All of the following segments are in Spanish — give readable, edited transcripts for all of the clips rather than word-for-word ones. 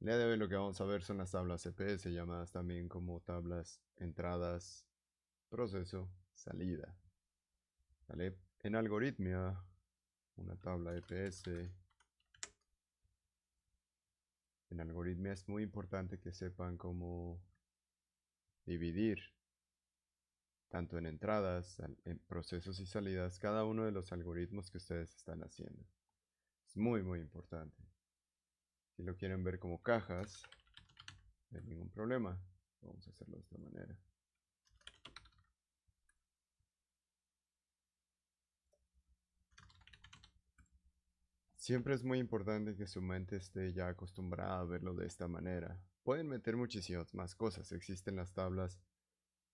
El día de hoy lo que vamos a ver son las tablas EPS, llamadas también como tablas entradas, proceso, salida. ¿Vale? En algoritmia, una tabla EPS. En algoritmia es muy importante que sepan cómo dividir, tanto en entradas, en procesos y salidas, cada uno de los algoritmos que ustedes están haciendo. Es muy, muy importante. Si lo quieren ver como cajas, no hay ningún problema. Vamos a hacerlo de esta manera. Siempre es muy importante que su mente esté ya acostumbrada a verlo de esta manera. Pueden meter muchísimas más cosas. Existen las tablas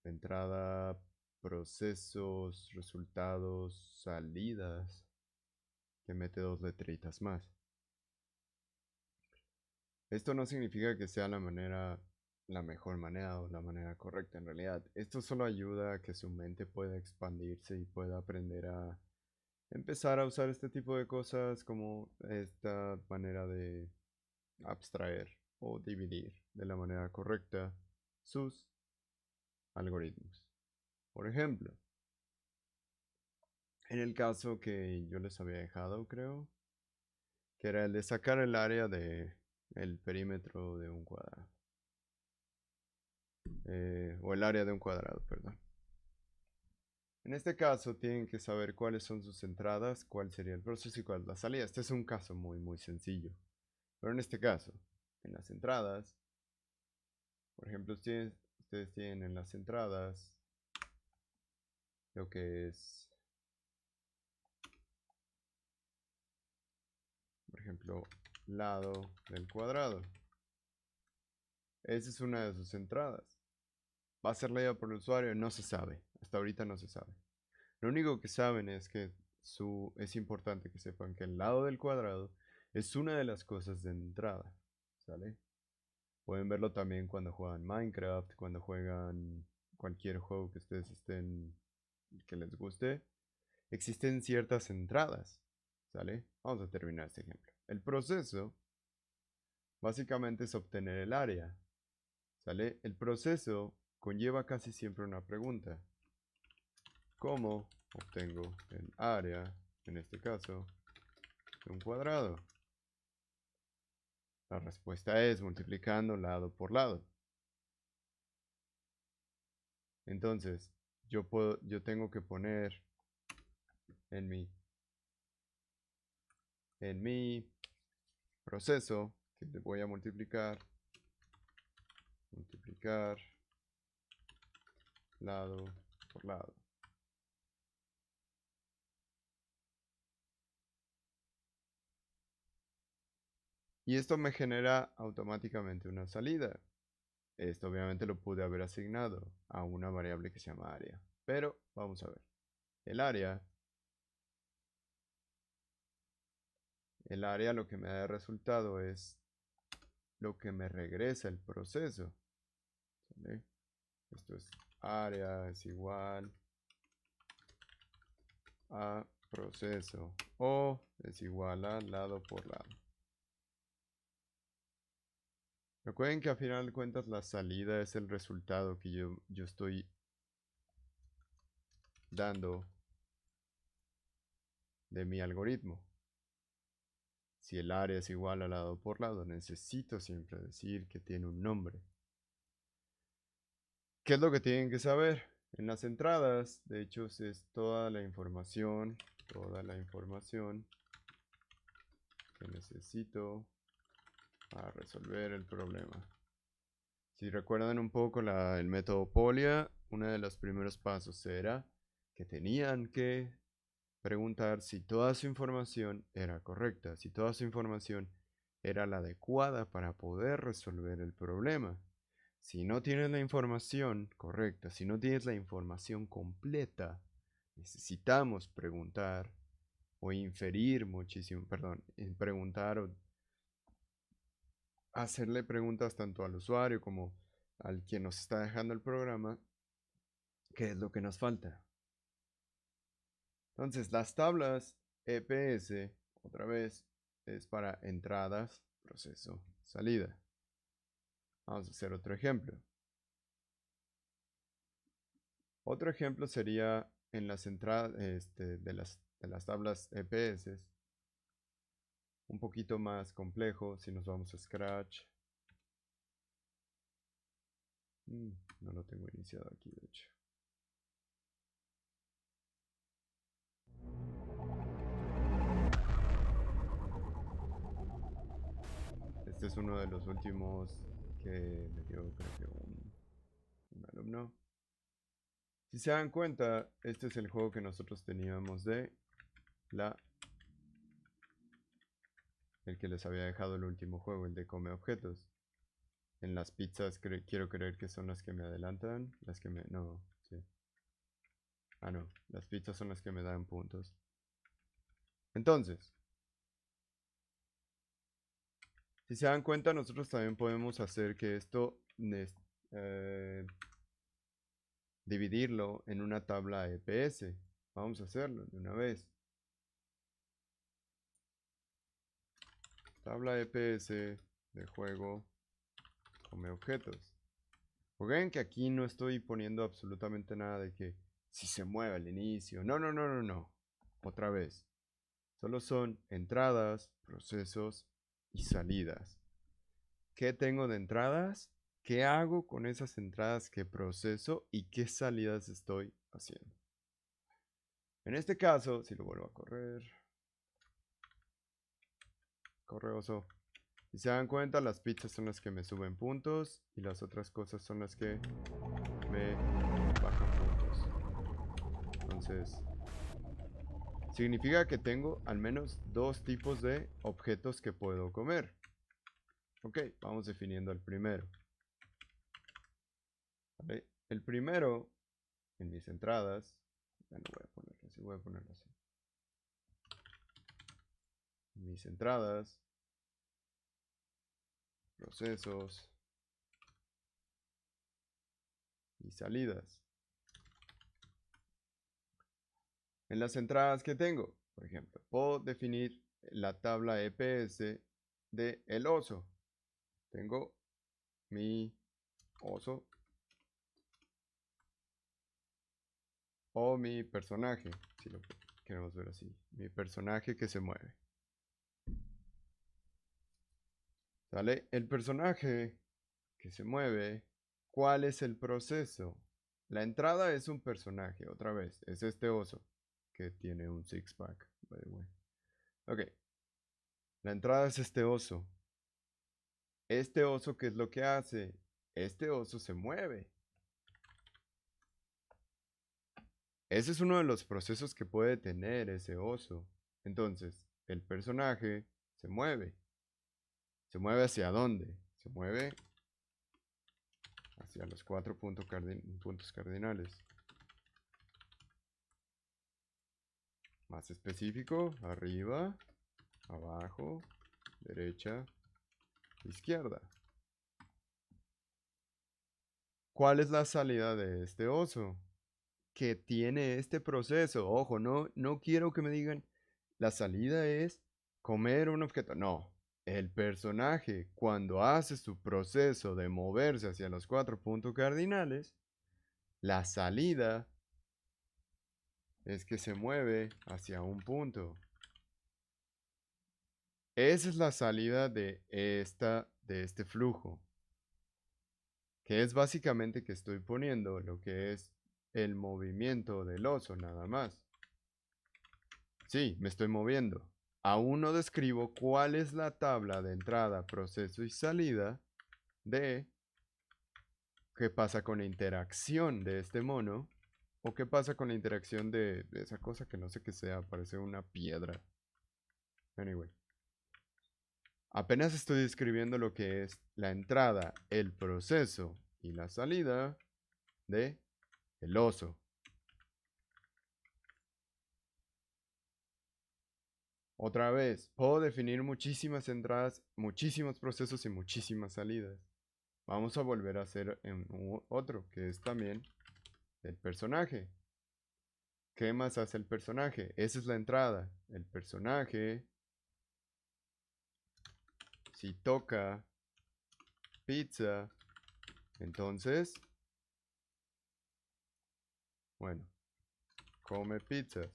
de entrada, procesos, resultados, salidas, que mete dos letritas más. Esto no significa que sea la mejor manera o la manera correcta en realidad. Esto solo ayuda a que su mente pueda expandirse y pueda aprender a empezar a usar este tipo de cosas como esta manera de abstraer o dividir de la manera correcta sus algoritmos. Por ejemplo, en el caso que yo les había dejado, creo, que era el de sacar el área de el perímetro de un cuadrado. O el área de un cuadrado, perdón. En este caso tienen que saber cuáles son sus entradas, cuál sería el proceso y cuál es la salida. Este es un caso muy, muy sencillo. Pero en este caso, en las entradas, por ejemplo, ustedes tienen en las entradas lo que es, por ejemplo, lado del cuadrado. Esa es una de sus entradas. ¿Va a ser leída por el usuario? No se sabe. Hasta ahorita no se sabe. Lo único que saben es que es importante que sepan que el lado del cuadrado es una de las cosas de entrada. ¿Sale? Pueden verlo también cuando juegan Minecraft, cuando juegan cualquier juego que ustedes que les guste. Existen ciertas entradas. ¿Sale? Vamos a terminar este ejemplo. El proceso básicamente es obtener el área. ¿Sale? El proceso conlleva casi siempre una pregunta. ¿Cómo obtengo el área, en este caso, de un cuadrado? La respuesta es multiplicando lado por lado. Entonces, yo tengo que poner en mi proceso que le voy a multiplicar lado por lado. Y esto me genera automáticamente una salida. Esto obviamente lo pude haber asignado a una variable que se llama área. Pero vamos a ver. El área lo que me da de resultado es lo que me regresa el proceso. ¿Sale? Esto es área es igual a proceso o es igual a lado por lado. Recuerden que a final de cuentas la salida es el resultado que yo estoy dando de mi algoritmo. Si el área es igual a lado por lado, necesito siempre decir que tiene un nombre. ¿Qué es lo que tienen que saber? En las entradas, de hecho, es toda la información que necesito para resolver el problema. Si recuerdan un poco el método Polia, uno de los primeros pasos era que tenían que preguntar si toda su información era correcta, si toda su información era la adecuada para poder resolver el problema. Si no tienes la información correcta, si no tienes la información completa, necesitamos preguntar o inferir muchísimo, perdón, preguntar o hacerle preguntas tanto al usuario como al quien nos está dejando el programa, qué es lo que nos falta. Entonces, las tablas EPS, otra vez, es para entradas, proceso, salida. Vamos a hacer otro ejemplo. Otro ejemplo sería en las entradas de las tablas EPS. Un poquito más complejo si nos vamos a Scratch. No lo tengo iniciado aquí, de hecho. Este es uno de los últimos que me dio, creo que un alumno. Si se dan cuenta, este es el juego que nosotros teníamos de el que les había dejado el último juego, el de come objetos. En las pizzas quiero creer que son las que me adelantan, las que me... no, sí. Ah, no, las pizzas son las que me dan puntos. Entonces, si se dan cuenta, nosotros también podemos hacer que esto dividirlo en una tabla EPS. Vamos a hacerlo de una vez. Tabla EPS de juego come objetos. Ven que aquí no estoy poniendo absolutamente nada de que si se mueve al inicio. No, no, no, no, no. Otra vez. Solo son entradas, procesos y salidas. ¿Qué tengo de entradas? ¿Qué hago con esas entradas que proceso y qué salidas estoy haciendo? En este caso, si lo vuelvo a correr, correoso. Si se dan cuenta, las pizzas son las que me suben puntos y las otras cosas son las que me bajan puntos. Entonces, significa que tengo al menos dos tipos de objetos que puedo comer. Ok, vamos definiendo el primero. ¿Vale? El primero, en mis entradas, ya no voy a ponerlo así, voy a ponerlo así. En mis entradas, procesos y salidas. En las entradas que tengo, por ejemplo, puedo definir la tabla EPS de el oso. Tengo mi oso o mi personaje, si lo queremos ver así. Mi personaje que se mueve. ¿Sale? El personaje que se mueve, ¿cuál es el proceso? La entrada es un personaje, otra vez, es este oso que tiene un six-pack, by the way. Ok, la entrada es este oso. Este oso, ¿qué es lo que hace? Este oso se mueve. Ese es uno de los procesos que puede tener ese oso. Entonces, el personaje se mueve. ¿Se mueve hacia dónde? Se mueve hacia los 4 puntos cardinales. Más específico, arriba, abajo, derecha, izquierda. ¿Cuál es la salida de este oso? Que tiene este proceso. Ojo, no quiero que me digan la salida es comer un objeto. No, el personaje cuando hace su proceso de moverse hacia los 4 puntos cardinales, la salida es que se mueve hacia un punto. Esa es la salida de este flujo, que es básicamente que estoy poniendo lo que es el movimiento del oso nada más. Sí, me estoy moviendo. Aún no describo cuál es la tabla de entrada, proceso y salida de qué pasa con la interacción de este mono o qué pasa con la interacción de esa cosa que no sé qué sea, parece una piedra. Anyway. Apenas estoy describiendo lo que es la entrada, el proceso y la salida de el oso. Otra vez, puedo definir muchísimas entradas, muchísimos procesos y muchísimas salidas. Vamos a volver a hacer otro, que es también el personaje. ¿Qué más hace el personaje? Esa es la entrada. El personaje, si toca pizza, Entonces, bueno, come pizzas.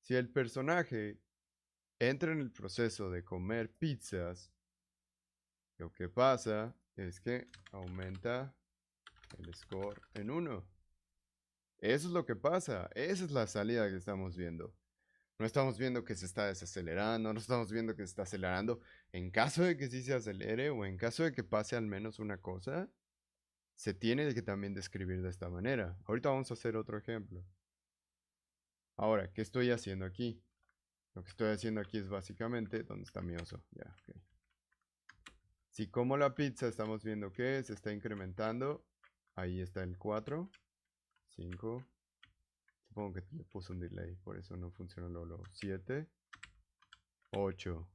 Si el personaje entra en el proceso de comer pizzas, lo que pasa es que aumenta el score en 1. Eso es lo que pasa. Esa es la salida que estamos viendo. No estamos viendo que se está desacelerando, no estamos viendo que se está acelerando. En caso de que sí se acelere o en caso de que pase al menos una cosa, se tiene que también describir de esta manera. Ahorita vamos a hacer otro ejemplo. Ahora, ¿qué estoy haciendo aquí? Lo que estoy haciendo aquí es básicamente, ¿dónde está mi oso? Ya, ok. Si como la pizza, estamos viendo que se está incrementando. Ahí está el 4, 5. Supongo que le puse un delay, por eso no funcionó lo 7, 8.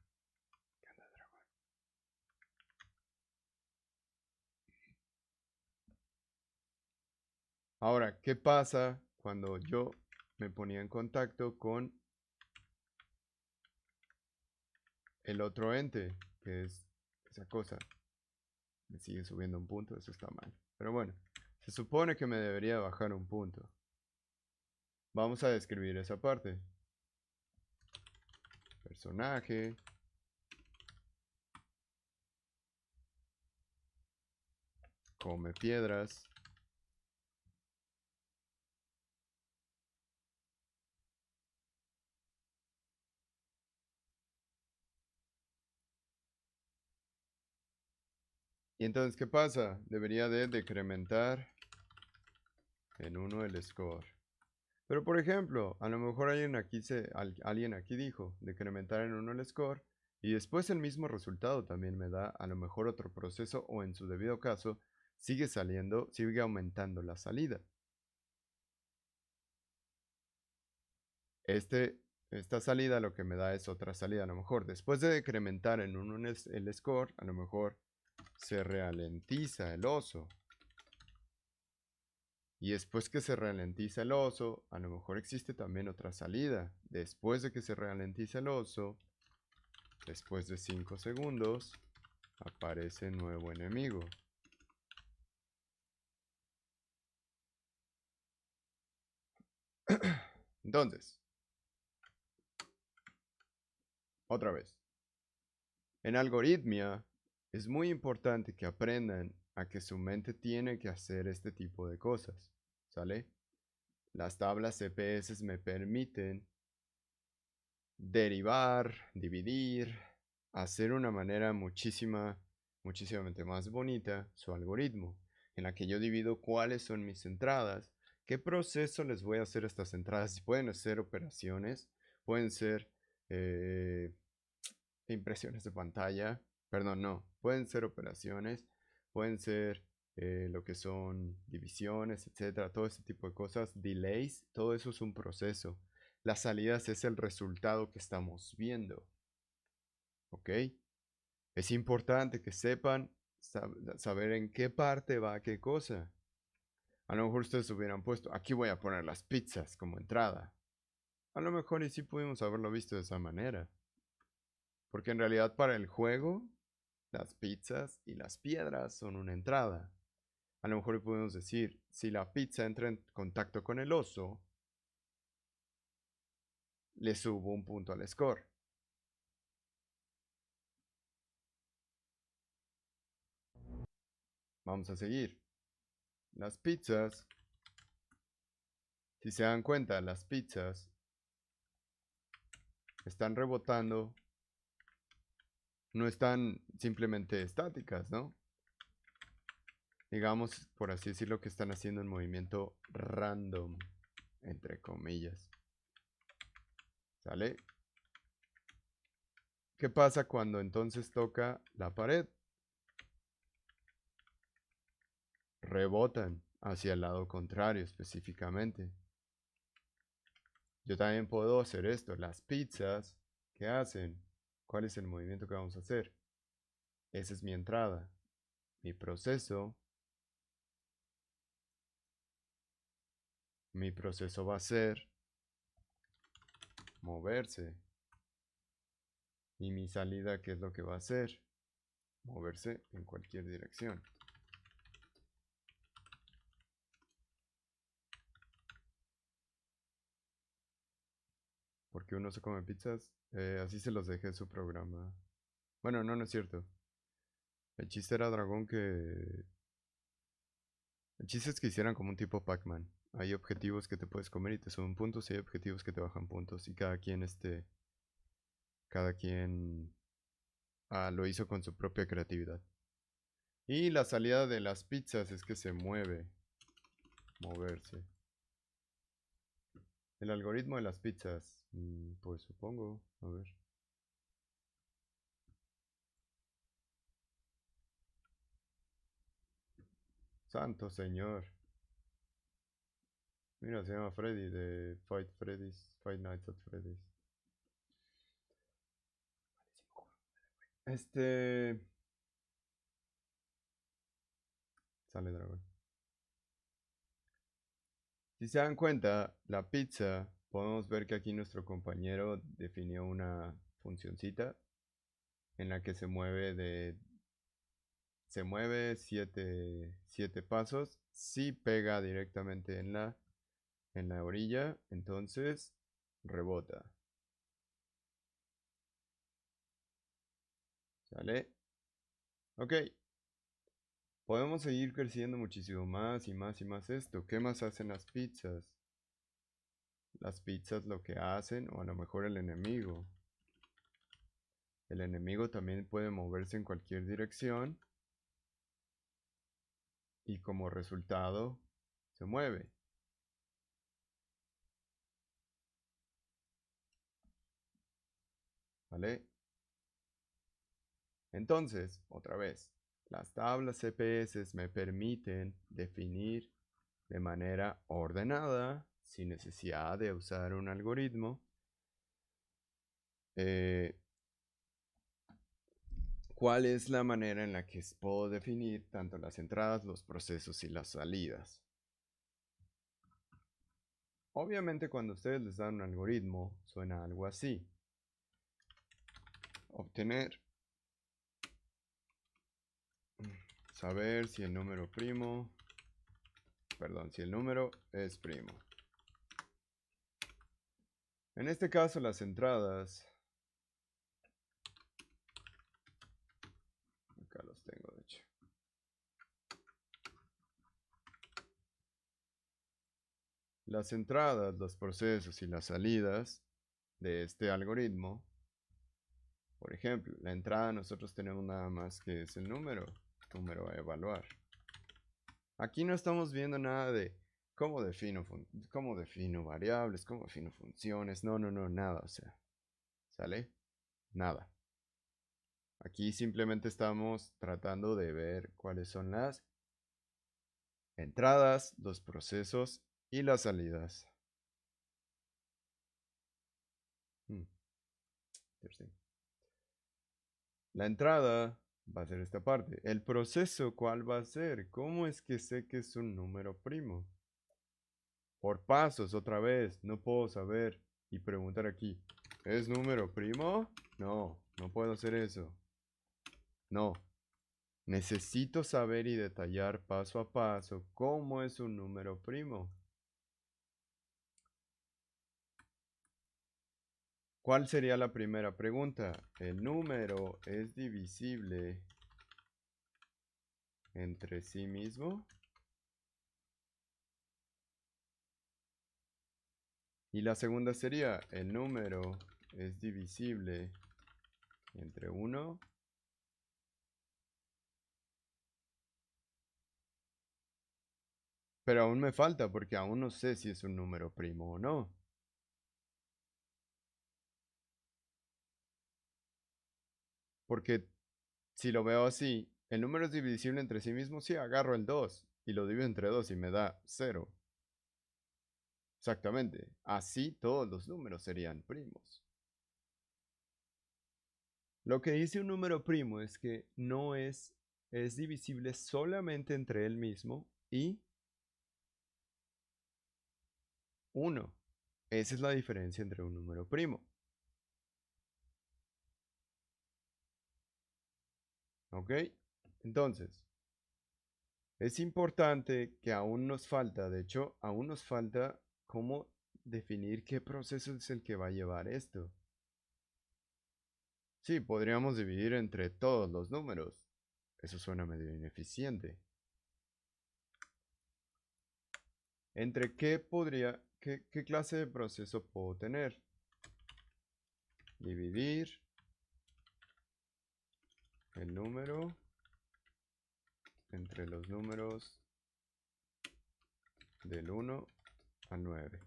Ahora, ¿qué pasa cuando yo me ponía en contacto con el otro ente? Que es esa cosa. Me sigue subiendo un punto, eso está mal. Pero bueno, se supone que me debería bajar un punto. Vamos a describir esa parte. Personaje. Come piedras. Y entonces, ¿qué pasa? Debería de decrementar en 1 el score. Pero por ejemplo, a lo mejor alguien aquí dijo decrementar en 1 el score y después el mismo resultado también me da a lo mejor otro proceso o en su debido caso sigue aumentando la salida. Esta salida lo que me da es otra salida. A lo mejor después de decrementar en 1 el score, a lo mejor se ralentiza el oso. Y después que se ralentiza el oso, a lo mejor existe también otra salida. Después de que se ralentiza el oso, después de 5 segundos, aparece nuevo enemigo. Entonces, otra vez. En algoritmia, es muy importante que aprendan a que su mente tiene que hacer este tipo de cosas. ¿Sale? Las tablas CPS me permiten derivar, dividir, hacer una manera muchísimamente más bonita su algoritmo, en la que yo divido cuáles son mis entradas, qué proceso les voy a hacer a estas entradas. Pueden ser operaciones, pueden ser eh, impresiones de pantalla, perdón, no, pueden ser operaciones, pueden ser lo que son divisiones, etcétera, todo ese tipo de cosas, delays, todo eso es un proceso. Las salidas es el resultado que estamos viendo, ¿ok? Es importante que sepan saber en qué parte va qué cosa. A lo mejor ustedes hubieran puesto, aquí voy a poner las pizzas como entrada. A lo mejor y sí pudimos haberlo visto de esa manera. Porque en realidad para el juego, las pizzas y las piedras son una entrada. A lo mejor podemos decir, si la pizza entra en contacto con el oso, le subo un punto al score. Vamos a seguir. Las pizzas, si se dan cuenta, las pizzas están rebotando, no están simplemente estáticas, ¿no? Digamos, por así decirlo, que están haciendo un movimiento random, entre comillas. ¿Sale? ¿Qué pasa cuando entonces toca la pared? Rebotan hacia el lado contrario específicamente. Yo también puedo hacer esto. Las pizzas, ¿qué hacen? ¿Cuál es el movimiento que vamos a hacer? Esa es mi entrada. Mi proceso. Mi proceso va a ser moverse. Y mi salida, ¿qué es lo que va a hacer? moverse en cualquier dirección. Porque uno se come pizzas, así se los dejé su programa. Bueno, no, no es cierto. El chiste era dragón que... El chiste es que hicieran como un tipo Pac-Man. Hay objetivos que te puedes comer y te suben puntos y hay objetivos que te bajan puntos. Y cada quien, cada quien lo hizo con su propia creatividad. Y la salida de las pizzas es que se mueve. Moverse. El algoritmo de las pizzas. Pues supongo. A ver. Santo señor. Mira, se llama Freddy de Five Nights at Freddy's. Sale dragón. Si se dan cuenta, la pizza, podemos ver que aquí nuestro compañero definió una funcioncita en la que se mueve 7 pasos. Si pega directamente en la orilla, entonces rebota. ¿Sale? Ok. Podemos seguir creciendo muchísimo más y más y más esto. ¿Qué más hacen las pizzas? Las pizzas lo que hacen, o a lo mejor el enemigo. El enemigo también puede moverse en cualquier dirección. Y como resultado, se mueve. ¿Vale? Entonces, otra vez, las tablas CPS me permiten definir de manera ordenada, sin necesidad de usar un algoritmo, cuál es la manera en la que puedo definir tanto las entradas, los procesos y las salidas. Obviamente cuando ustedes les dan un algoritmo, suena algo así. Obtener, saber si el número primo, perdón, si el número es primo. En este caso las entradas, acá los tengo de hecho. Las entradas, los procesos y las salidas de este algoritmo, por ejemplo, la entrada nosotros tenemos nada más que es el número a evaluar. Aquí no estamos viendo nada de cómo defino variables, cómo defino funciones, no, nada, o sea, ¿sale? Nada. Aquí simplemente estamos tratando de ver cuáles son las entradas, los procesos y las salidas. Interesting. La entrada va a ser esta parte. El proceso, ¿cuál va a ser? ¿Cómo es que sé que es un número primo? Por pasos, otra vez. No puedo saber y preguntar aquí. ¿Es número primo? No, no puedo hacer eso. No. Necesito saber y detallar paso a paso cómo es un número primo. ¿Cuál sería la primera pregunta? ¿El número es divisible entre sí mismo? Y la segunda sería, ¿el número es divisible entre 1? Pero aún me falta porque aún no sé si es un número primo o no. Porque si lo veo así, el número es divisible entre sí mismo, sí, agarro el 2 y lo divido entre 2 y me da 0. Exactamente. Así todos los números serían primos. Lo que dice un número primo es que no es divisible solamente entre él mismo y 1. Esa es la diferencia entre un número primo. ¿Ok? Entonces, es importante que aún nos falta, de hecho, aún nos falta cómo definir qué proceso es el que va a llevar esto. Sí, podríamos dividir entre todos los números. Eso suena medio ineficiente. ¿Entre qué clase de proceso puedo tener? Dividir el número entre los números del 1 al 9.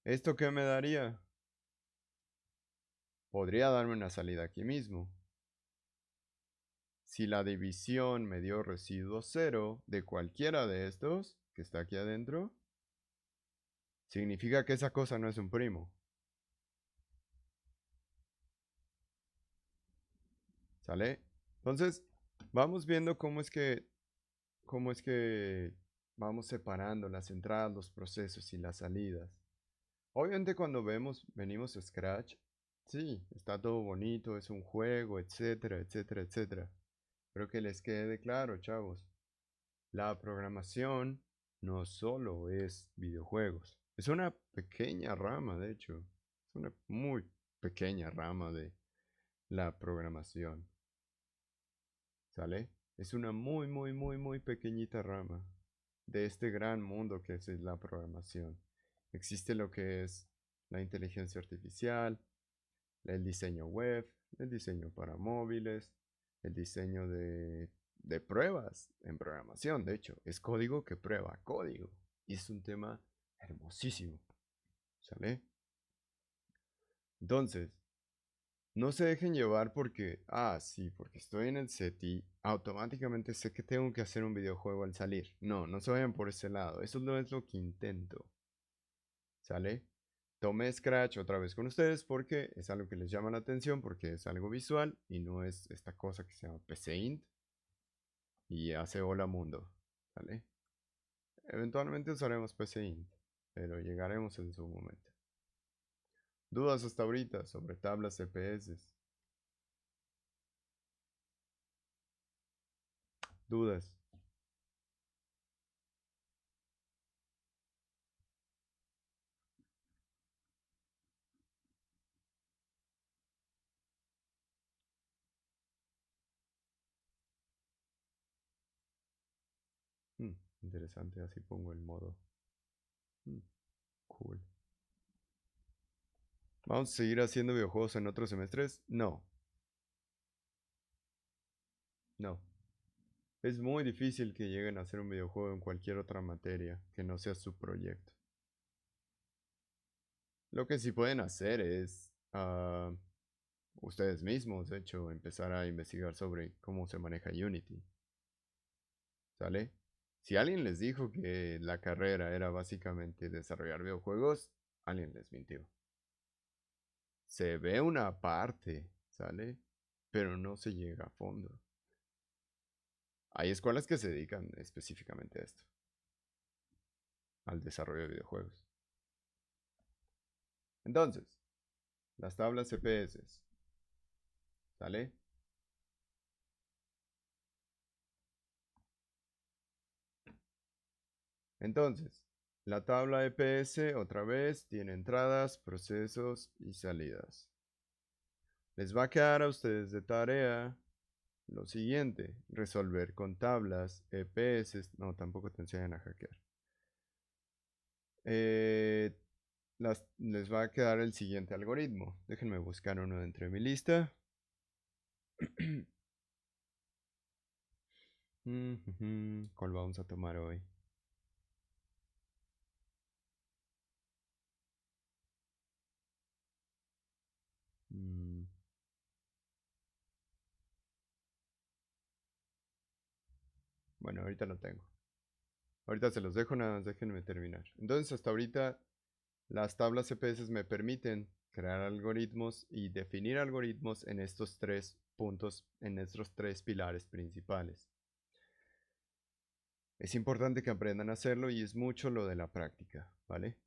¿Esto qué me daría? Podría darme una salida aquí mismo. Si la división me dio residuo 0 de cualquiera de estos que está aquí adentro, significa que esa cosa no es un primo. ¿Sale? Entonces, vamos viendo cómo es que vamos separando las entradas, los procesos y las salidas. Obviamente cuando venimos a Scratch, sí, está todo bonito, es un juego, etcétera, etcétera, etcétera. Pero que les quede claro, chavos, la programación no solo es videojuegos, es una pequeña rama, de hecho, es una muy pequeña rama de la programación, ¿sale? Es una muy, muy, muy, muy pequeñita rama de este gran mundo que es la programación. Existe lo que es la inteligencia artificial, el diseño web, el diseño para móviles, el diseño de pruebas en programación. De hecho, es código que prueba código. Y es un tema hermosísimo. ¿Sale? Entonces, no se dejen llevar porque, sí, porque estoy en el SETI, automáticamente sé que tengo que hacer un videojuego al salir. No, no se vayan por ese lado. Eso no es lo que intento. ¿Sale? Tomé Scratch otra vez con ustedes porque es algo que les llama la atención, porque es algo visual y no es esta cosa que se llama PCInt y hace hola mundo. ¿Sale? Eventualmente usaremos PCInt, pero llegaremos en su momento. ¿Dudas hasta ahorita sobre tablas CPS? ¿Dudas? Hmm, interesante, así pongo el modo. Hmm, cool. ¿Vamos a seguir haciendo videojuegos en otros semestres? No, no. Es muy difícil que lleguen a hacer un videojuego en cualquier otra materia que no sea su proyecto. Lo que sí pueden hacer es ustedes mismos, de hecho, empezar a investigar sobre cómo se maneja Unity. ¿Sale? Si alguien les dijo que la carrera era básicamente desarrollar videojuegos, alguien les mintió. Se ve una parte, ¿sale? Pero no se llega a fondo. Hay escuelas que se dedican específicamente a esto, al desarrollo de videojuegos. Entonces, las tablas CPS, ¿sale? Entonces, la tabla EPS otra vez tiene entradas, procesos y salidas. Les va a quedar a ustedes de tarea lo siguiente, resolver con tablas, EPS, no, tampoco te enseñan a hackear. Eh, les va a quedar el siguiente algoritmo. Déjenme buscar uno dentro de mi lista. ¿Cuál vamos a tomar hoy? Mm, bueno, ahorita lo tengo. Ahorita se los dejo, nada más déjenme terminar. Entonces, hasta ahorita las tablas CPS me permiten crear algoritmos y definir algoritmos en estos tres puntos, en estos tres pilares principales. Es importante que aprendan a hacerlo y es mucho lo de la práctica, ¿vale?